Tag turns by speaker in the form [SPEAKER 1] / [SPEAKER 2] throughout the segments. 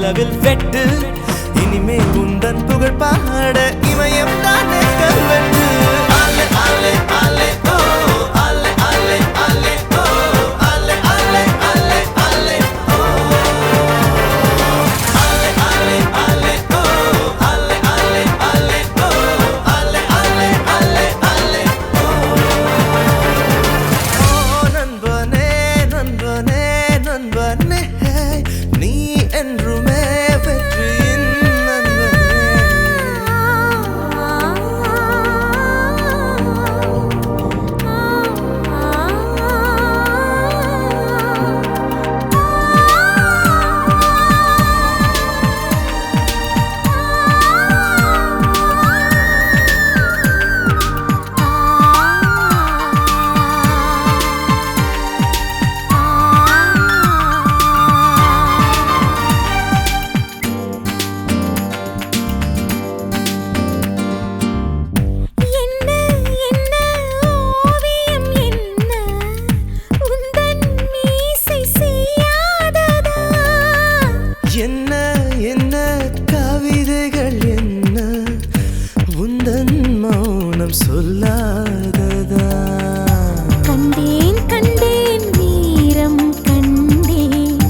[SPEAKER 1] நிலவில் வெட்டு இனிமேல் உந்தன் புகழ் பாட இமயம் தானே கல்வெட்டு ஆலே ஆலே ஆலே ஓ ஆலே ஆலே ஆலே ஓ ஆலே ஆலே ஆலே ஆலே ஓ ஆலே ஆலே ஆலே ஓ ஆலே ஆலே ஆலே ஓ ஆலே ஆலே ஆலே ஆலே ஓ நண்பனே நண்பனே நண்பனே நீ என்றுமே வெற்றியின் என்ன என்ன கவிதைகள் என்ன உந்தன் மௌனம் சொல்லாததா
[SPEAKER 2] கண்டேன் கண்டேன் வீரம் கண்டேன்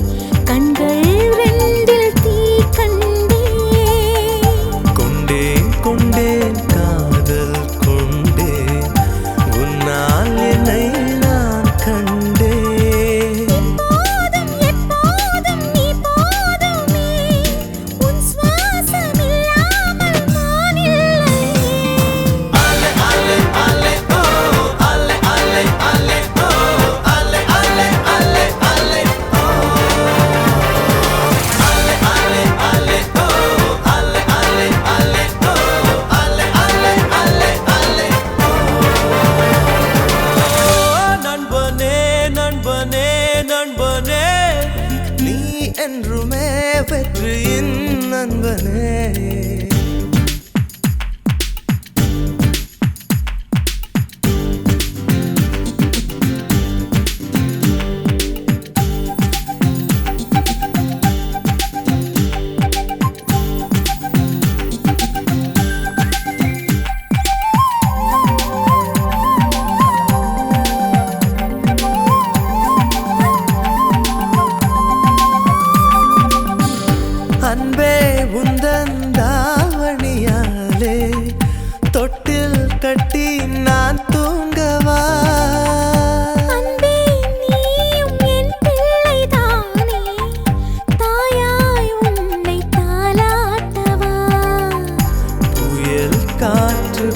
[SPEAKER 2] கண்கள் ரெண்டில் தீ கண்டேன்
[SPEAKER 1] கொண்டேன் கொண்டேன் காதல் கொண்டேன் உன்னால் என்னை நான் கண்டேன்
[SPEAKER 2] எப்போதும் நீ போதுமே உன் சுவாசம் இல்லாமல் நான் இல்லையே
[SPEAKER 1] ஆலே ஆலே ஆலே ஓ ஆலே ஆலே ஆலே ஓ ஆலே ஆலே ஆலே ஆலே ஓ ஆலே ஆலே ஆலே ஓ ஆலே ஆலே ஆலே ஓ ஆலே ஆலே ஆலே ஆலே ஓ நண்பனே நண்பனே நண்பனே நீ என்றுமே வெற்றியின் நண்பனே அன்பே உந்தன் தாவணியாலே தொட்டில் கட்டி நான் தூங்கவா
[SPEAKER 2] அன்பே நீயும் என் பிள்ளைதானே தாயாய் உன்னை தாலாட்டவா
[SPEAKER 1] புயல் காற்று